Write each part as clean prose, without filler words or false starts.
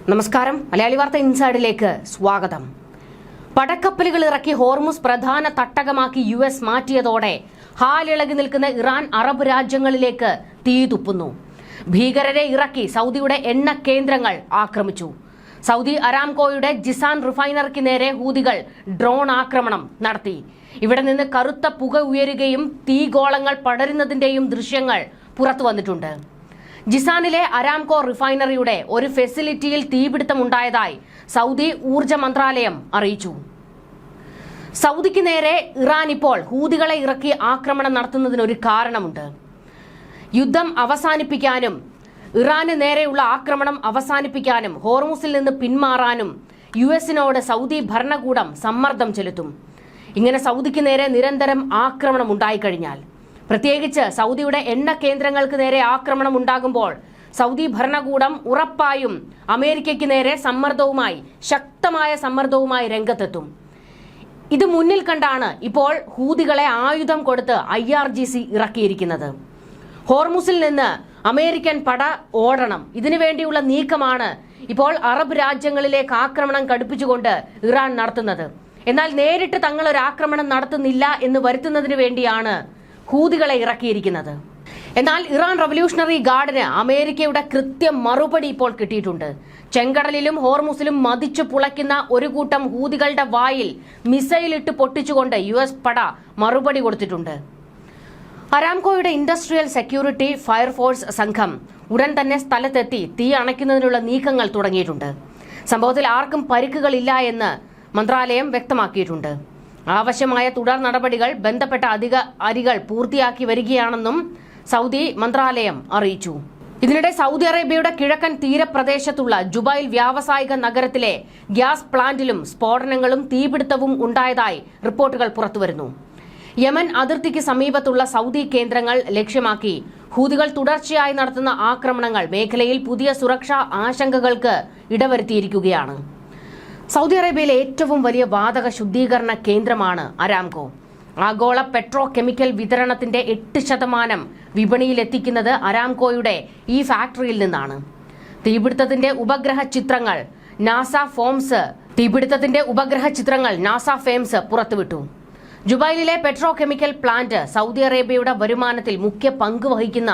നമസ്കാരം. മലയാളി വാർത്ത ഇൻസൈഡിലേക്ക് സ്വാഗതം. പടക്കപ്പലുകൾ ഇറക്കി ഹോർമുസ് പ്രധാന തട്ടകമാക്കി US മാറ്റിയതോടെ ഹാലിളകി നിൽക്കുന്ന ഇറാൻ അറബ് രാജ്യങ്ങളിലേക്ക് തീ തുപ്പുന്നു. ഭീകരരെ ഇറക്കി സൗദിയുടെ എണ്ണ കേന്ദ്രങ്ങൾ ആക്രമിച്ചു. സൗദി അരാംകോയുടെ ജിസാൻ റിഫൈനറിക്ക് നേരെ ഹൂതികൾ ഡ്രോൺ ആക്രമണം നടത്തി. ഇവിടെ നിന്ന് കറുത്ത പുക ഉയരുകയും തീഗോളങ്ങൾ പടരുന്നതിന്റെയും ദൃശ്യങ്ങൾ പുറത്തു വന്നിട്ടുണ്ട്. ജിസാനിലെ അരാംകോ റിഫൈനറിയുടെ ഒരു ഫെസിലിറ്റിയിൽ തീപിടുത്തമുണ്ടായതായി സൗദി ഊർജ മന്ത്രാലയം അറിയിച്ചു. സൗദിക്ക് നേരെ ഇറാൻ ഇപ്പോൾ ഹൂതികളെ ഇറക്കി ആക്രമണം നടത്തുന്നതിനൊരു കാരണമുണ്ട്. യുദ്ധം അവസാനിപ്പിക്കാനും ഇറാന് നേരെയുള്ള ആക്രമണം അവസാനിപ്പിക്കാനും ഹോർമുസിൽ നിന്ന് പിന്മാറാനും US-നോട് സൗദി ഭരണകൂടം സമ്മർദ്ദം ചെലുത്തും. ഇങ്ങനെ സൗദിക്ക് നേരെ നിരന്തരം ആക്രമണം ഉണ്ടായിക്കഴിഞ്ഞാൽ, പ്രത്യേകിച്ച് സൗദിയുടെ എണ്ണ കേന്ദ്രങ്ങൾക്ക് നേരെ ആക്രമണം ഉണ്ടാകുമ്പോൾ സൗദി ഭരണകൂടം ഉറപ്പായും അമേരിക്കയ്ക്ക് നേരെ ശക്തമായ സമ്മർദ്ദവുമായി രംഗത്തെത്തും. ഇത് മുന്നിൽ കണ്ടാണ് ഇപ്പോൾ ഹൂതികളെ ആയുധം കൊടുത്ത് IRGC ഇറക്കിയിരിക്കുന്നത്. ഹോർമുസിൽ നിന്ന് അമേരിക്കൻ പട ഓടണം. ഇതിനുവേണ്ടിയുള്ള നീക്കമാണ് ഇപ്പോൾ അറബ് രാജ്യങ്ങളിലേക്ക് ആക്രമണം കടുപ്പിച്ചുകൊണ്ട് ഇറാൻ നടത്തുന്നത്. എന്നാൽ നേരിട്ട് തങ്ങൾ ഒരു ആക്രമണം നടത്തുന്നില്ല എന്ന് വരുത്തുന്നതിന് വേണ്ടിയാണ് ഹൂതികളെ ഇറക്കിയിരിക്കുന്നത്. എന്നാൽ ഇറാൻ റവല്യൂഷണറി ഗാർഡിന് അമേരിക്കയുടെ കൃത്യം മറുപടി ഇപ്പോൾ കിട്ടിയിട്ടുണ്ട്. ചെങ്കടലിലും ഹോർമുസിലും മതിച്ചു പുളയ്ക്കുന്ന ഒരു കൂട്ടം ഹൂതികളുടെ വായിൽ മിസൈലിട്ട് പൊട്ടിച്ചുകൊണ്ട് US പട മറുപടി കൊടുത്തിട്ടുണ്ട്. അരാംകോയുടെ ഇൻഡസ്ട്രിയൽ സെക്യൂരിറ്റി ഫയർഫോഴ്സ് സംഘം ഉടൻ തന്നെ സ്ഥലത്തെത്തി തീ അണയ്ക്കുന്നതിനുള്ള നീക്കങ്ങൾ തുടങ്ങിയിട്ടുണ്ട്. സംഭവത്തിൽ ആർക്കും പരിക്കുകളില്ല എന്ന് മന്ത്രാലയം വ്യക്തമാക്കിയിട്ടുണ്ട്. ആവശ്യമായ തുടർ നടപടികൾ ബന്ധപ്പെട്ട അധികാരികൾ പൂർത്തിയാക്കി വരികയാണെന്നും സൗദി മന്ത്രാലയം അറിയിച്ചു. ഇതിനിടെ സൗദി അറേബ്യയുടെ കിഴക്കൻ തീരപ്രദേശത്തുള്ള ജുബൈൽ വ്യാവസായിക നഗരത്തിലെ ഗ്യാസ് പ്ലാന്റിലും സ്ഫോടനങ്ങളും തീപിടുത്തവും ഉണ്ടായതായി റിപ്പോർട്ടുകൾ പുറത്തുവരുന്നു. യമൻ അതിർത്തിക്ക് സമീപത്തുള്ള സൗദി കേന്ദ്രങ്ങൾ ലക്ഷ്യമാക്കി ഹൂതികൾ തുടർച്ചയായി നടത്തുന്ന ആക്രമണങ്ങൾ മേഖലയിൽ പുതിയ സുരക്ഷാ ആശങ്കകൾക്ക് ഇടവരുത്തിയിരിക്കുകയാണ്. സൗദി അറേബ്യയിലെ ഏറ്റവും വലിയ വാതക ശുദ്ധീകരണ കേന്ദ്രമാണ് അരാംകോ. ആഗോള പെട്രോ കെമിക്കൽ വിതരണത്തിന്റെ 8% വിപണിയിലെത്തിക്കുന്നത് അരാംകോയുടെ ഈ ഫാക്ടറിയിൽ നിന്നാണ്. തീപിടുത്തത്തിന്റെ ഉപഗ്രഹ ചിത്രങ്ങൾ നാസ ഫേംസ് പുറത്തുവിട്ടു. ജുബൈലിലെ പെട്രോ കെമിക്കൽ പ്ലാന്റ് സൗദി അറേബ്യയുടെ വരുമാനത്തിൽ മുഖ്യ പങ്ക് വഹിക്കുന്ന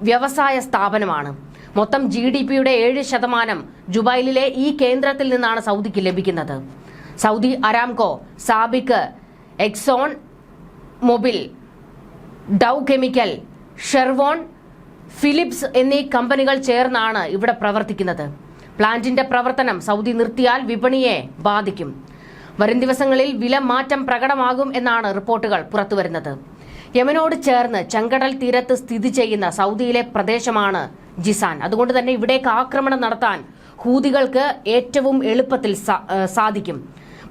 വ്യവസായ സ്ഥാപനമാണ്. മൊത്തം GDPയുടെ 7% ജുബൈലിലെ ഈ കേന്ദ്രത്തിൽ നിന്നാണ് സൗദിക്ക് ലഭിക്കുന്നത്. Saudi Aramco, SABIC, Exxon Mobil, Dow Chemical, Chevron, Phillips എന്നീ കമ്പനികൾ ചേർന്നാണ് ഇവിടെ പ്രവർത്തിക്കുന്നത്. പ്ലാന്റിന്റെ പ്രവർത്തനം സൗദി നിർത്തിയാൽ വിപണിയെ ബാധിക്കും. വരും ദിവസങ്ങളിൽ വില മാറ്റം പ്രകടമാകും എന്നാണ് റിപ്പോർട്ടുകൾ പുറത്തുവരുന്നത്. യമനോട് ചേർന്ന് ചെങ്കടൽ തീരത്ത് സ്ഥിതി ചെയ്യുന്ന സൗദിയിലെ പ്രദേശമാണ് ജിസാൻ. അതുകൊണ്ട് തന്നെ ഇവിടേക്ക് ആക്രമണം നടത്താൻ ഹൂതികൾക്ക് ഏറ്റവും എളുപ്പത്തിൽ സാധിക്കും.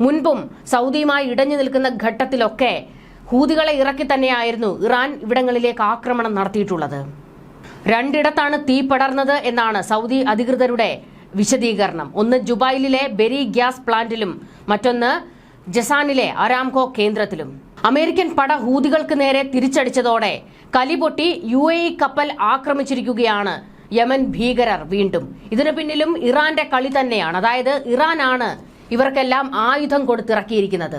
മുൻപും സൗദിയുമായി ഇടഞ്ഞു നിൽക്കുന്ന ഘട്ടത്തിലൊക്കെ ഹൂതികളെ ഇറക്കി തന്നെയായിരുന്നു ഇറാൻ ഇവിടങ്ങളിലേക്ക് ആക്രമണം നടത്തിയിട്ടുള്ളത്. രണ്ടിടത്താണ് തീ പടർന്നത് എന്നാണ് സൗദി അധികൃതരുടെ വിശദീകരണം. ഒന്ന് ജുബൈലിലെ ബെരി ഗ്യാസ് പ്ലാന്റിലും മറ്റൊന്ന് ജസാനിലെ അരാംകോ കേന്ദ്രത്തിലും. അമേരിക്കൻ പട ഹൂതികൾക്ക് നേരെ തിരിച്ചടിച്ചതോടെ കലിപൊട്ടി UAE കപ്പൽ ആക്രമിച്ചിരിക്കുകയാണ് യമൻ ഭീകരർ വീണ്ടും. ഇതിനു പിന്നിലും ഇറാന്റെ കളി തന്നെയാണ്. അതായത് ഇറാനാണ് ഇവർക്കെല്ലാം ആയുധം കൊടുത്തിറക്കിയിരിക്കുന്നത്.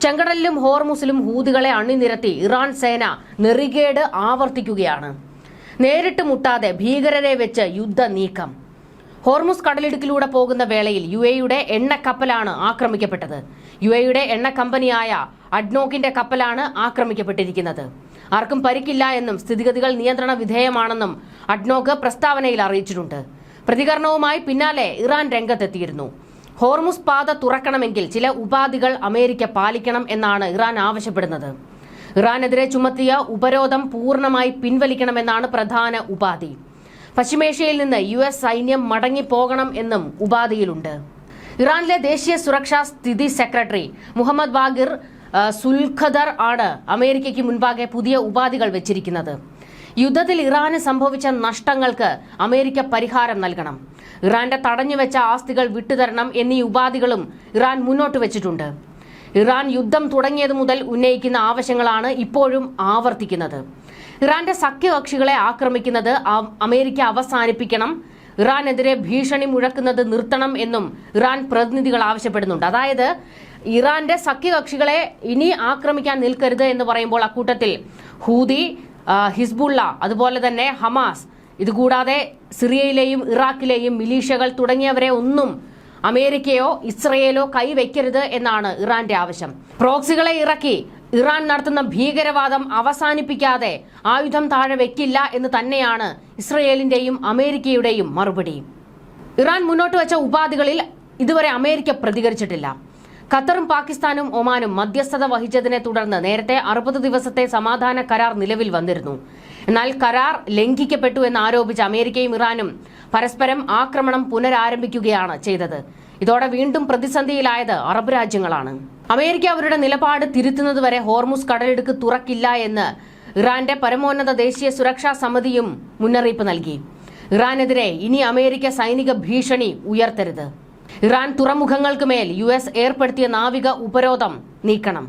ചെങ്കടലിലും ഹോർമുസിലും ഹൂതികളെ അണിനിരത്തി ഇറാൻ സേന നെറികേട് ആവർത്തിക്കുകയാണ്. നേരിട്ട് മുട്ടാതെ ഭീകരരെ വെച്ച് യുദ്ധ നീക്കം. ഹോർമുസ് കടലിടുക്കിലൂടെ പോകുന്ന വേളയിൽ UAEയുടെ എണ്ണക്കപ്പലാണ് ആക്രമിക്കപ്പെട്ടത്. UAEയുടെ എണ്ണ കമ്പനിയായ അഡ്നോക്കിന്റെ കപ്പലാണ് ആക്രമിക്കപ്പെട്ടിരിക്കുന്നത്. ആർക്കും പരിക്കില്ല എന്നും സ്ഥിതിഗതികൾ നിയന്ത്രണ വിധേയമാണെന്നും അഡ്നോക്ക് പ്രസ്താവനയിൽ അറിയിച്ചിട്ടുണ്ട്. പ്രതികരണവുമായി പിന്നാലെ ഇറാൻ രംഗത്തെത്തിയിരുന്നു. ഹോർമുസ് പാത തുറക്കണമെങ്കിൽ ചില ഉപാധികൾ അമേരിക്ക പാലിക്കണം എന്നാണ് ഇറാൻ ആവശ്യപ്പെടുന്നത്. ഇറാനെതിരെ ചുമത്തിയ ഉപരോധം പൂർണ്ണമായി പിൻവലിക്കണമെന്നാണ് പ്രധാന ഉപാധി. പശ്ചിമേഷ്യയിൽ നിന്ന് US സൈന്യം മടങ്ങിപ്പോകണം എന്നും ഉപാധിയിലുണ്ട്. ഇറാനിലെ ദേശീയ സുരക്ഷാ സ്ഥിതി സെക്രട്ടറി മുഹമ്മദ് ബാഗിർ സുൽഖദർ ആണ് അമേരിക്കയ്ക്ക് മുൻപാകെ പുതിയ ഉപാധികൾ വെച്ചിരിക്കുന്നത്. യുദ്ധത്തിൽ ഇറാന് സംഭവിച്ച നഷ്ടങ്ങൾക്ക് അമേരിക്ക പരിഹാരം നൽകണം, ഇറാന്റെ തടഞ്ഞുവെച്ച ആസ്തികൾ വിട്ടുതരണം എന്നീ ഉപാധികളും ഇറാൻ മുന്നോട്ട് വെച്ചിട്ടുണ്ട്. ഇറാൻ യുദ്ധം തുടങ്ങിയത് മുതൽ ഉന്നയിക്കുന്ന ആവശ്യങ്ങളാണ് ഇപ്പോഴും ആവർത്തിക്കുന്നത്. ഇറാന്റെ സഖ്യകക്ഷികളെ ആക്രമിക്കുന്നത് അമേരിക്ക അവസാനിപ്പിക്കണം, ഇറാനെതിരെ ഭീഷണി മുഴക്കുന്നത് നിർത്തണം എന്നും ഇറാൻ പ്രതിനിധികൾ ആവശ്യപ്പെടുന്നുണ്ട്. അതായത് ഇറാന്റെ സഖ്യകക്ഷികളെ ഇനി ആക്രമിക്കാൻ നിൽക്കരുത് എന്ന് പറയുമ്പോൾ അക്കൂട്ടത്തിൽ ഹൂതി, ഹിസ്ബുള്ള, അതുപോലെ തന്നെ ഹമാസ്, ഇതുകൂടാതെ സിറിയയിലെയും ഇറാഖിലെയും മിലീഷ്യകൾ തുടങ്ങിയവരെ ഒന്നും അമേരിക്കയോ ഇസ്രയേലോ കൈവയ്ക്കരുത് എന്നാണ് ഇറാന്റെ ആവശ്യം. പ്രോക്സികളെ ഇറക്കി ഇറാൻ നടത്തുന്ന ഭീകരവാദം അവസാനിപ്പിക്കാതെ ആയുധം താഴെ വെക്കില്ല എന്ന് തന്നെയാണ് ഇസ്രയേലിന്റെയും അമേരിക്കയുടെയും മറുപടി. ഇറാൻ മുന്നോട്ട് വെച്ച ഉപാധികളിൽ ഇതുവരെ അമേരിക്ക പ്രതികരിച്ചിട്ടില്ല. ഖത്തറും പാകിസ്ഥാനും ഒമാനും മധ്യസ്ഥത വഹിച്ചതിനെ തുടർന്ന് നേരത്തെ 60 ദിവസത്തെ സമാധാന കരാർ നിലവിൽ വന്നിരുന്നു. എന്നാൽ കരാർ ലംഘിക്കപ്പെട്ടു എന്നാരോപിച്ച് അമേരിക്കയും ഇറാനും പരസ്പരം ആക്രമണം പുനരാരംഭിക്കുകയാണ് ചെയ്തത്. ഇതോടെ വീണ്ടും പ്രതിസന്ധിയിലായത് അറബ് രാജ്യങ്ങളാണ്. അമേരിക്ക അവരുടെ നിലപാട് തിരുത്തുന്നതുവരെ ഹോർമുസ് കടലിടുക്ക് തുറക്കില്ല എന്ന് ഇറാന്റെ പരമോന്നത ദേശീയ സുരക്ഷാ സമിതിയും മുന്നറിയിപ്പ് നൽകി. ഇറാനെതിരെ ഇനി അമേരിക്ക സൈനിക ഭീഷണി ഉയർത്തരുത്. ഇറാൻ തുറമുഖങ്ങൾക്ക് മേൽ US ഏർപ്പെടുത്തിയ നാവിക ഉപരോധം നീക്കണം,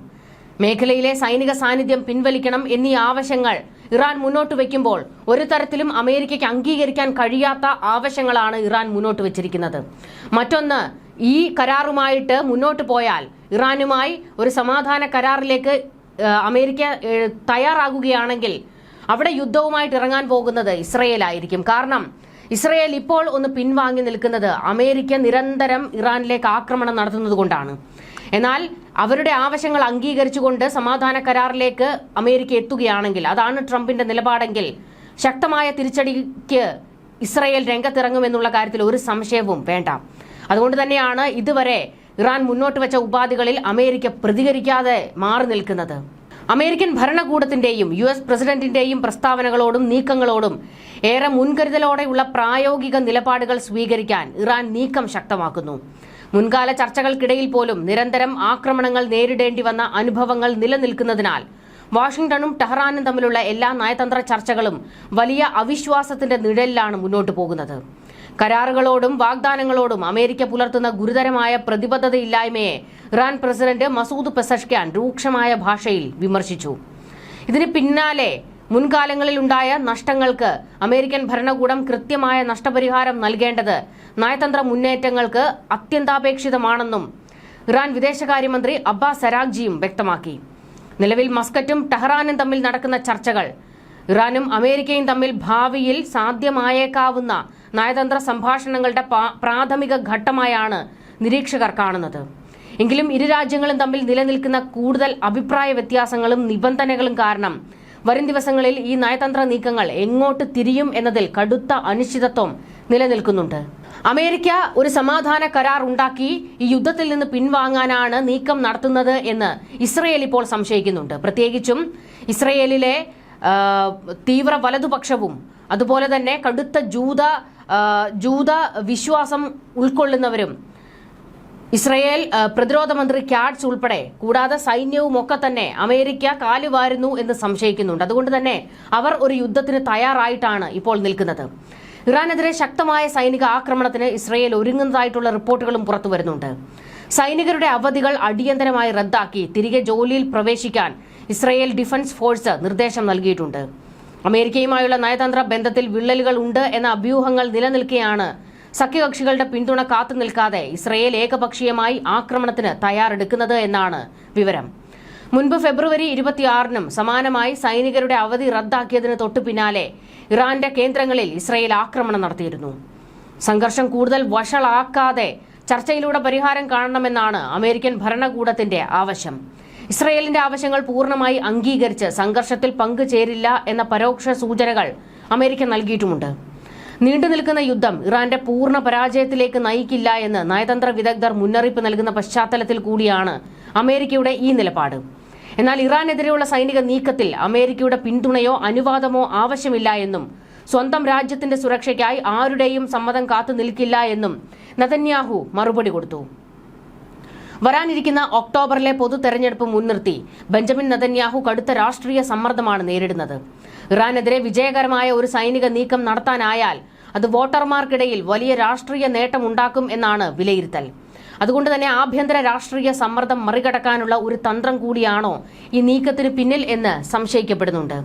മേഖലയിലെ സൈനിക സാന്നിധ്യം പിൻവലിക്കണം എന്നീ ആവശ്യങ്ങൾ ഇറാൻ മുന്നോട്ട് വയ്ക്കുമ്പോൾ ഒരു തരത്തിലും അമേരിക്കയ്ക്ക് അംഗീകരിക്കാൻ കഴിയാത്ത ആവശ്യങ്ങളാണ് ഇറാൻ മുന്നോട്ട് വച്ചിരിക്കുന്നത്. മറ്റൊന്ന്, ഈ കരാറുമായിട്ട് മുന്നോട്ട് പോയാൽ ഇറാനുമായി ഒരു സമാധാന കരാറിലേക്ക് അമേരിക്ക തയ്യാറാകുകയാണെങ്കിൽ അവിടെ യുദ്ധവുമായിട്ട് ഇറങ്ങാൻ പോകുന്നത് ഇസ്രയേലായിരിക്കും. കാരണം ഇസ്രയേൽ ഇപ്പോൾ ഒന്ന് പിൻവാങ്ങി നിൽക്കുന്നത് അമേരിക്ക നിരന്തരം ഇറാനിലേക്ക് ആക്രമണം നടത്തുന്നത് കൊണ്ടാണ്. എന്നാൽ അവരുടെ ആവശ്യങ്ങൾ അംഗീകരിച്ചുകൊണ്ട് സമാധാന കരാറിലേക്ക് അമേരിക്ക എത്തുകയാണെങ്കിൽ, അതാണ് ട്രംപിന്റെ നിലപാടെങ്കിൽ, ശക്തമായ തിരിച്ചടിക്ക് ഇസ്രയേൽ രംഗത്തിറങ്ങുമെന്നുള്ള കാര്യത്തിൽ ഒരു സംശയവും വേണ്ട. അതുകൊണ്ട് തന്നെയാണ് ഇതുവരെ ഇറാൻ മുന്നോട്ട് വെച്ച ഉപാധികളിൽ അമേരിക്ക പ്രതികരിക്കാതെ മാറി നിൽക്കുന്നത്. അമേരിക്കൻ ഭരണകൂടത്തിന്റെയും US പ്രസിഡന്റിന്റെയും പ്രസ്താവനകളോടും നീക്കങ്ങളോടും ഏറെ മുൻകരുതലോടെയുള്ള പ്രായോഗിക നിലപാടുകൾ സ്വീകരിക്കാൻ ഇറാൻ നീക്കം ശക്തമാക്കുന്നു. മുൻകാല ചർച്ചകൾക്കിടയിൽ പോലും നിരന്തരം ആക്രമണങ്ങൾ നേരിടേണ്ടി വന്ന അനുഭവങ്ങൾ നിലനിൽക്കുന്നതിനാൽ വാഷിംഗ്ടണും ടെഹ്റാനും തമ്മിലുള്ള എല്ലാ നയതന്ത്ര ചർച്ചകളും വലിയ അവിശ്വാസത്തിന്റെ നിഴലിലാണ് മുന്നോട്ടു പോകുന്നത്. കരാറുകളോടും വാഗ്ദാനങ്ങളോടും അമേരിക്ക പുലർത്തുന്ന ഗുരുതരമായ പ്രതിബദ്ധതയില്ലായ്മയെ ഇറാൻ പ്രസിഡന്റ് മസൂദ് പെസഷ്ക്യാൻ രൂക്ഷമായ ഭാഷയിൽ വിമർശിച്ചു. ഇതിന് പിന്നാലെ മുൻകാലങ്ങളിൽ ഉണ്ടായ നഷ്ടങ്ങൾക്ക് അമേരിക്കൻ ഭരണകൂടം കൃത്യമായ നഷ്ടപരിഹാരം നൽകേണ്ടത് നയതന്ത്ര മുന്നേറ്റങ്ങൾക്ക് അത്യന്താപേക്ഷിതമാണെന്നും ഇറാൻ വിദേശകാര്യമന്ത്രി അബ്ബാസ് അരാഗ്ജിയും വ്യക്തമാക്കി. നിലവിൽ മസ്കറ്റും ടെഹ്റാനും തമ്മിൽ നടക്കുന്ന ചർച്ചകൾ ഇറാനും അമേരിക്കയും തമ്മിൽ ഭാവിയിൽ സാധ്യമായേക്കാവുന്ന നയതന്ത്ര സംഭാഷണങ്ങളുടെ പ്രാഥമിക ഘട്ടമായാണ് നിരീക്ഷകർ കാണുന്നത്. എങ്കിലും ഇരു രാജ്യങ്ങളും തമ്മിൽ നിലനിൽക്കുന്ന കൂടുതൽ അഭിപ്രായ വ്യത്യാസങ്ങളും നിബന്ധനകളും കാരണം വരും ദിവസങ്ങളിൽ ഈ നയതന്ത്ര നീക്കങ്ങൾ എങ്ങോട്ട് തിരിയും എന്നതിൽ കടുത്ത അനിശ്ചിതത്വം നിലനിൽക്കുന്നുണ്ട്. അമേരിക്ക ഒരു സമാധാന കരാർ ഉണ്ടാക്കി ഈ യുദ്ധത്തിൽ നിന്ന് പിൻവാങ്ങാനാണ് നീക്കം നടത്തുന്നത് എന്ന് ഇസ്രയേൽ ഇപ്പോൾ സംശയിക്കുന്നുണ്ട്. പ്രത്യേകിച്ചും ഇസ്രയേലിലെ തീവ്ര വലതുപക്ഷവും അതുപോലെ തന്നെ കടുത്ത ജൂത വിശ്വാസം ഉൾക്കൊള്ളുന്നവരും ഇസ്രയേൽ പ്രതിരോധ മന്ത്രി കാറ്റ്സ് ഉൾപ്പെടെ കൂടാതെ സൈന്യവും ഒക്കെ തന്നെ അമേരിക്ക കാലുവാരുന്നു എന്ന് സംശയിക്കുന്നുണ്ട്. അതുകൊണ്ട് തന്നെ അവർ ഒരു യുദ്ധത്തിന് തയ്യാറായിട്ടാണ് ഇപ്പോൾ നിൽക്കുന്നത്. ഇറാനെതിരെ ശക്തമായ സൈനിക ആക്രമണത്തിന് ഇസ്രയേൽ ഒരുങ്ങുന്നതായിട്ടുള്ള റിപ്പോർട്ടുകളും പുറത്തു വരുന്നുണ്ട്. സൈനികരുടെ അവധികൾ അടിയന്തരമായി റദ്ദാക്കി തിരികെ ജോലിയിൽ പ്രവേശിക്കാൻ ഇസ്രയേൽ ഡിഫൻസ് ഫോഴ്സ് നിർദ്ദേശം നൽകിയിട്ടുണ്ട്. അമേരിക്കയുമായുള്ള നയതന്ത്ര ബന്ധത്തിൽ വിള്ളലുകൾ ഉണ്ട് എന്ന അഭ്യൂഹങ്ങൾ നിലനിൽക്കെയാണ് സഖ്യകക്ഷികളുടെ പിന്തുണ കാത്തുനിൽക്കാതെ ഇസ്രയേൽ ഏകപക്ഷീയമായി ആക്രമണത്തിന് തയ്യാറെടുക്കുന്നത് എന്നാണ് വിവരം. മുൻപ് ഫെബ്രുവരി 26-നും സമാനമായി സൈനികരുടെ അവധി റദ്ദാക്കിയതിന് തൊട്ടു പിന്നാലെ ഇറാന്റെ കേന്ദ്രങ്ങളിൽ ഇസ്രയേൽ ആക്രമണം നടത്തിയിരുന്നു. സംഘർഷം കൂടുതൽ വഷളാക്കാതെ ചർച്ചയിലൂടെ പരിഹാരം കാണണമെന്നാണ് അമേരിക്കൻ ഭരണകൂടത്തിന്റെ ആവശ്യം. ഇസ്രയേലിന്റെ ആവശ്യങ്ങൾ പൂർണ്ണമായി അംഗീകരിച്ച് സംഘർഷത്തിൽ പങ്കുചേരില്ല എന്ന പരോക്ഷ സൂചനകൾ അമേരിക്ക നൽകിയിട്ടുമുണ്ട്. നീണ്ടുനിൽക്കുന്ന യുദ്ധം ഇറാന്റെ പൂർണ്ണ പരാജയത്തിലേക്ക് നയിക്കില്ല എന്ന് നയതന്ത്ര വിദഗ്ധർ മുന്നറിയിപ്പ് നൽകുന്ന പശ്ചാത്തലത്തിൽ കൂടിയാണ് അമേരിക്കയുടെ ഈ നിലപാട്. എന്നാൽ ഇറാനെതിരെയുള്ള സൈനിക നീക്കത്തിൽ അമേരിക്കയുടെ പിന്തുണയോ അനുവാദമോ ആവശ്യമില്ല എന്നും സ്വന്തം രാജ്യത്തിന്റെ സുരക്ഷയ്ക്കായി ആരുടെയും സമ്മതം കാത്തു നിൽക്കില്ല എന്നും നെതന്യാഹു മറുപടി കൊടുത്തു. വരാനിരിക്കുന്ന ഒക്ടോബറിലെ പൊതു തെരഞ്ഞെടുപ്പ് മുൻനിർത്തി ബെഞ്ചമിൻ നെതന്യാഹു കടുത്ത രാഷ്ട്രീയ സമ്മർദ്ദമാണ് നേരിടുന്നത്. ഇറാനെതിരെ വിജയകരമായ ഒരു സൈനിക നീക്കം നടത്താനായാൽ അത് വോട്ടർമാർക്കിടയിൽ വലിയ രാഷ്ട്രീയ നേട്ടമുണ്ടാക്കും എന്നാണ് വിലയിരുത്തൽ. അതുകൊണ്ട് തന്നെ ആഭ്യന്തര രാഷ്ട്രീയ സമ്മർദ്ദം മറികടക്കാനുള്ള ഒരു തന്ത്രം കൂടിയാണോ ഈ നീക്കത്തിന് പിന്നിൽ എന്ന് സംശയിക്കപ്പെടുന്നുണ്ട്.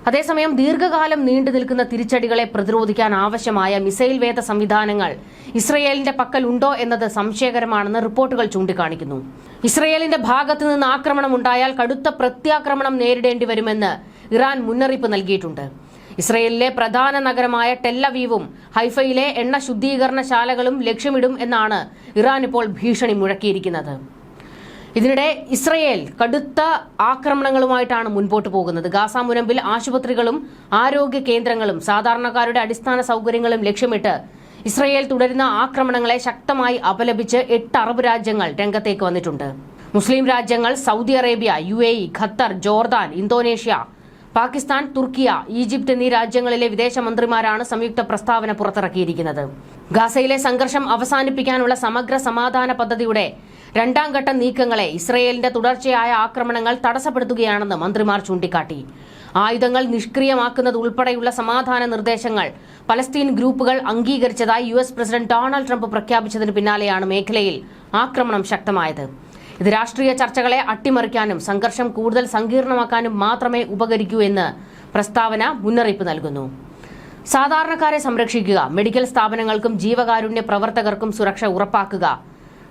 അതേസമയം ദീർഘകാലം നീണ്ടു നിൽക്കുന്ന തിരിച്ചടികളെ പ്രതിരോധിക്കാൻ ആവശ്യമായ മിസൈൽ വേധ സംവിധാനങ്ങൾ ഇസ്രയേലിന്റെ പക്കൽ ഉണ്ടോ എന്നത് സംശയകരമാണെന്ന് റിപ്പോർട്ടുകൾ ചൂണ്ടിക്കാണിക്കുന്നു. ഇസ്രയേലിന്റെ ഭാഗത്തു നിന്ന് ആക്രമണം ഉണ്ടായാൽ കടുത്ത പ്രത്യാക്രമണം നേരിടേണ്ടി വരുമെന്ന് ഇറാൻ മുന്നറിയിപ്പ് നൽകിയിട്ടുണ്ട്. ഇസ്രയേലിലെ പ്രധാന നഗരമായ ടെല്ലവീവും ഹൈഫയിലെ എണ്ണ ശുദ്ധീകരണശാലകളും ലക്ഷ്യമിടും എന്നാണ് ഇറാൻ ഇപ്പോൾ ഭീഷണി മുഴക്കിയിരിക്കുന്നത്. ഇതിനിടെ ഇസ്രയേൽ കടുത്ത ആക്രമണങ്ങളുമായിട്ടാണ് മുൻപോട്ട് പോകുന്നത്. ഗാസ മുനമ്പിൽ ആശുപത്രികളും ആരോഗ്യ കേന്ദ്രങ്ങളും സാധാരണക്കാരുടെ അടിസ്ഥാന സൗകര്യങ്ങളും ലക്ഷ്യമിട്ട് ഇസ്രയേൽ തുടരുന്ന ആക്രമണങ്ങളെ ശക്തമായി അപലപിച്ച് 8 അറബ് രാജ്യങ്ങൾ രംഗത്തേക്ക് വന്നിട്ടുണ്ട്. മുസ്ലിം രാജ്യങ്ങൾ Saudi Arabia, UAE, Qatar, Jordan, Indonesia, Pakistan, Turkiye, Egypt എന്നീ രാജ്യങ്ങളിലെ വിദേശമന്ത്രിമാരാണ് സംയുക്ത പ്രസ്താവന പുറത്തിറക്കിയിരിക്കുന്നത്. ഗാസയിലെ സംഘർഷം അവസാനിപ്പിക്കാനുള്ള സമഗ്ര സമാധാന പദ്ധതിയുടെ 2ാം ഘട്ട നീക്കങ്ങളെ ഇസ്രയേലിന്റെ തുടർച്ചയായ ആക്രമണങ്ങൾ തടസ്സപ്പെടുത്തുകയാണെന്ന് മന്ത്രിമാർ ചൂണ്ടിക്കാട്ടി. ആയുധങ്ങൾ നിഷ്ക്രിയമാക്കുന്നത് ഉൾപ്പെടെയുള്ള സമാധാന നിർദ്ദേശങ്ങൾ പലസ്തീൻ ഗ്രൂപ്പുകൾ അംഗീകരിച്ചതായി US പ്രസിഡന്റ് ഡൊണാൾഡ് ട്രംപ് പ്രഖ്യാപിച്ചതിന് പിന്നാലെയാണ് മേഖലയിൽ ആക്രമണം ശക്തമായത്. ഇത് രാഷ്ട്രീയ ചർച്ചകളെ അട്ടിമറിക്കാനും സംഘർഷം കൂടുതൽ സങ്കീർണമാക്കാനും മാത്രമേ ഉപകരിക്കൂ എന്ന് പ്രസ്താവന മുന്നറിയിപ്പ് നൽകുന്നു. സാധാരണക്കാരെ സംരക്ഷിക്കുക, മെഡിക്കൽ സ്ഥാപനങ്ങൾക്കും ജീവകാരുണ്യ പ്രവർത്തകർക്കും സുരക്ഷ ഉറപ്പാക്കുക,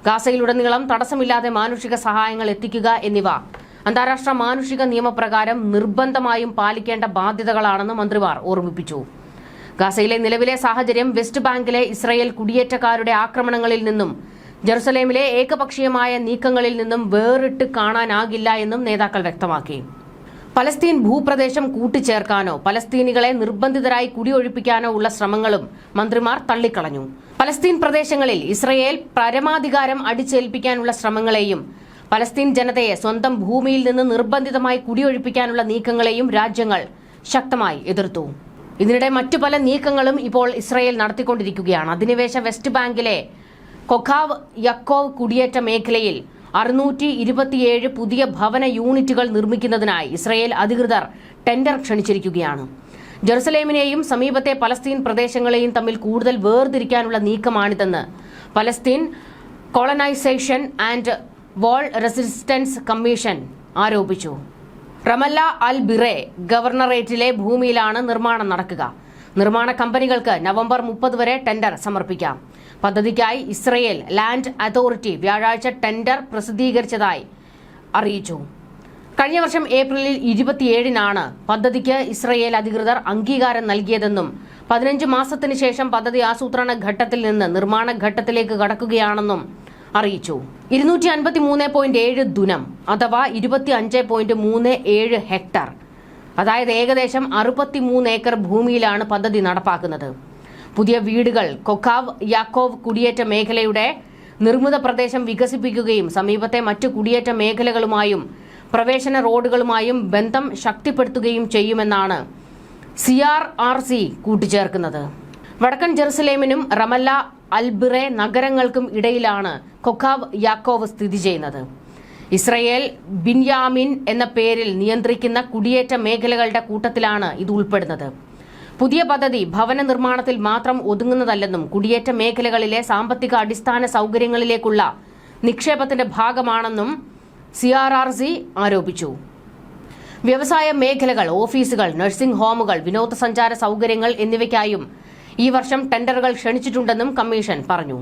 ഗാസയിലുടനീളം തടസ്സമില്ലാതെ മാനുഷിക സഹായങ്ങൾ എത്തിക്കുക എന്നിവ അന്താരാഷ്ട്ര മാനുഷിക നിയമപ്രകാരം നിർബന്ധമായും പാലിക്കേണ്ട ബാധ്യതകളാണെന്ന് മന്ത്രിമാർ ഓർമ്മിപ്പിച്ചു. ഗാസയിലെ നിലവിലെ സാഹചര്യം വെസ്റ്റ് ബാങ്കിലെ ഇസ്രയേൽ കുടിയേറ്റക്കാരുടെ ആക്രമണങ്ങളിൽ നിന്നും ജെറുസലേമിലെ ഏകപക്ഷീയമായ നീക്കങ്ങളിൽ നിന്നും വേറിട്ട് കാണാനാകില്ല എന്നും നേതാക്കൾ വ്യക്തമാക്കി. പലസ്തീൻ ഭൂപ്രദേശം കൂട്ടിച്ചേർക്കാനോ പലസ്തീനികളെ നിർബന്ധിതരായി കുടിയൊഴിപ്പിക്കാനോ ഉള്ള ശ്രമങ്ങളും മന്ത്രിമാർ തള്ളിക്കളഞ്ഞു. പലസ്തീൻ പ്രദേശങ്ങളിൽ ഇസ്രയേൽ പരമാധികാരം അടിച്ചേൽപ്പിക്കാനുള്ള ശ്രമങ്ങളെയും പലസ്തീൻ ജനതയെ സ്വന്തം ഭൂമിയിൽ നിന്ന് നിർബന്ധിതമായി കുടിയൊഴിപ്പിക്കാനുള്ള നീക്കങ്ങളെയും രാജ്യങ്ങൾ ശക്തമായി എതിർത്തു. ഇതിനിടെ മറ്റു പല നീക്കങ്ങളും ഇപ്പോൾ ഇസ്രയേൽ നടത്തിക്കൊണ്ടിരിക്കുകയാണ്. അധിനിവേശ വെസ്റ്റ് ബാങ്കിലെ കൊഖാവ് യക്കോവ് കുടിയേറ്റ മേഖലയിൽ 627 പുതിയ ഭവന യൂണിറ്റുകൾ നിർമ്മിക്കുന്നതിനായി ഇസ്രയേൽ അധികൃതർ ടെൻഡർ ക്ഷണിച്ചിരിക്കുകയാണ്. ജെറുസലേമിനെയും സമീപത്തെ പലസ്തീൻ പ്രദേശങ്ങളെയും തമ്മിൽ കൂടുതൽ വേർതിരിക്കാനുള്ള നീക്കമാണിതെന്ന് Palestine colonisation and wall resistance commission ആരോപിച്ചു. റമല്ല അൽ ബിറെ ഗവർണറേറ്റിലെ ഭൂമിയിലാണ് നിർമ്മാണം നടക്കുക. നിർമ്മാണ കമ്പനികൾക്ക് നവംബർ 30 വരെ ടെൻഡർ സമർപ്പിക്കാം. പദ്ധതിക്കായി ഇസ്രയേൽ ലാൻഡ് അതോറിറ്റി വ്യാഴാഴ്ച ടെൻഡർ പ്രസിദ്ധീകരിച്ചതായി അറിയിച്ചു. കഴിഞ്ഞ വർഷം ഏപ്രിലിൽ 27-നാണ് പദ്ധതിക്ക് ഇസ്രയേൽ അധികൃതർ അംഗീകാരം നൽകിയതെന്നും 15 മാസത്തിന് ശേഷം പദ്ധതി ആസൂത്രണ ഘട്ടത്തിൽ നിന്ന് നിർമ്മാണ ഘട്ടത്തിലേക്ക് കടക്കുകയാണെന്നും അറിയിച്ചു. 253.7 ദുനം അഥവാ 25.37 ഹെക്ടർ, അതായത് ഏകദേശം 63 ഏക്കർ ഭൂമിയിലാണ് പദ്ധതി നടപ്പാക്കുന്നത്. പുതിയ വീടുകൾ കൊഖാവ് യാക്കോവ് കുടിയേറ്റ മേഖലയുടെ നിർമ്മിത പ്രദേശം വികസിപ്പിക്കുകയും സമീപത്തെ മറ്റു കുടിയേറ്റ മേഖലകളുമായും പ്രവേശന റോഡുകളുമായും ബന്ധം ശക്തിപ്പെടുത്തുകയും ചെയ്യുമെന്നാണ് CRRC കൂട്ടിച്ചേർക്കുന്നത്. വടക്കൻ ജെറുസലേമിനും റമല്ല അൽബിറെ നഗരങ്ങൾക്കും ഇടയിലാണ് കൊഖാവ് യാക്കോവ് സ്ഥിതി ചെയ്യുന്നത്. ഇസ്രയേൽ ബിൻയാമിൻ എന്ന പേരിൽ നിയന്ത്രിക്കുന്ന കുടിയേറ്റ മേഖലകളുടെ കൂട്ടത്തിലാണ് ഇത് ഉൾപ്പെടുന്നത്. പുതിയ പദ്ധതി ഭവന നിർമ്മാണത്തിൽ മാത്രം ഒതുങ്ങുന്നതല്ലെന്നും കുടിയേറ്റ മേഖലകളിലെ സാമ്പത്തിക അടിസ്ഥാന സൗകര്യങ്ങളിലേക്കുള്ള നിക്ഷേപത്തിന്റെ ഭാഗമാണെന്നും CRRC ആരോപിച്ചു. വ്യവസായ മേഖലകൾ, ഓഫീസുകൾ, നഴ്സിംഗ് ഹോമുകൾ, വിനോദസഞ്ചാര സൗകര്യങ്ങൾ എന്നിവയ്ക്കായും ഈ വർഷം ടെൻഡറുകൾ ക്ഷണിച്ചിട്ടുണ്ടെന്നും കമ്മീഷൻ പറഞ്ഞു.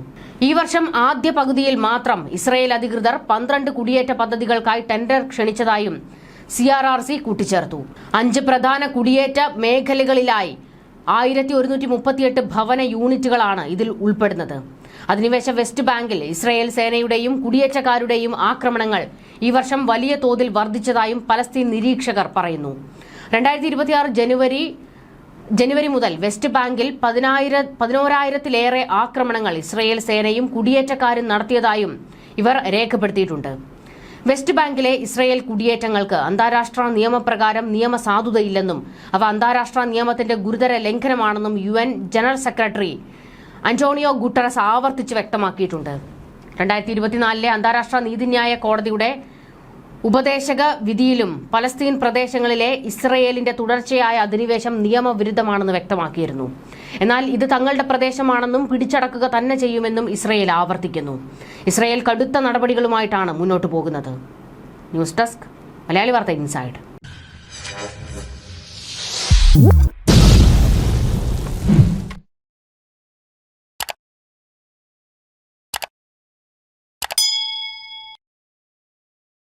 ഈ വർഷം ആദ്യ പകുതിയിൽ മാത്രം ഇസ്രയേൽ അധികൃതർ 12 കുടിയേറ്റ പദ്ധതികൾക്കായി ടെൻഡർ ക്ഷണിച്ചതായും CRRC കൂട്ടിച്ചേർത്തു. 5 പ്രധാന കുടിയേറ്റ മേഖലകളിലായി 1138 ഭവന യൂണിറ്റുകളാണ് ഇതിൽ ഉൾപ്പെടുന്നത്. അധിനിവേശ വെസ്റ്റ് ബാങ്കിൽ ഇസ്രയേൽ സേനയുടെയും കുടിയേറ്റക്കാരുടെയും ആക്രമണങ്ങൾ ഈ വർഷം വലിയ തോതിൽ വർദ്ധിച്ചതായും പലസ്തീൻ നിരീക്ഷകർ പറയുന്നു. 2026 ജനുവരി മുതൽ വെസ്റ്റ് ബാങ്കിൽ 11,000-ലേറെ ആക്രമണങ്ങൾ ഇസ്രയേൽ സേനയും കുടിയേറ്റക്കാരും നടത്തിയതായും ഇവർ രേഖപ്പെടുത്തിയിട്ടുണ്ട്. വെസ്റ്റ് ബാങ്കിലെ ഇസ്രയേൽ കുടിയേറ്റങ്ങൾക്ക് അന്താരാഷ്ട്ര നിയമപ്രകാരം നിയമസാധുതയില്ലെന്നും അവ അന്താരാഷ്ട്ര നിയമത്തിന്റെ ഗുരുതര ലംഘനമാണെന്നും UN general secretary Antonio Guterres ആവർത്തിച്ച് വ്യക്തമാക്കിയിട്ടുണ്ട്. 2024 അന്താരാഷ്ട്ര നീതിന്യായ കോടതിയുടെ ഉപദേശക വിധിയിലും പലസ്തീൻ പ്രദേശങ്ങളിലെ ഇസ്രയേലിന്റെ തുടർച്ചയായ അധിനിവേശം നിയമവിരുദ്ധമാണെന്ന് വ്യക്തമാക്കിയിരുന്നു. എന്നാൽ ഇത് തങ്ങളുടെ പ്രദേശമാണെന്നും പിടിച്ചടക്കുക തന്നെ ചെയ്യുമെന്നും ഇസ്രയേൽ ആവർത്തിക്കുന്നു. ഇസ്രയേൽ കടുത്ത നടപടികളുമായിട്ടാണ് മുന്നോട്ടു പോകുന്നത്. ന്യൂസ് ഡെസ്ക്, മലയാളി വാർത്ത ഇൻസൈഡ്.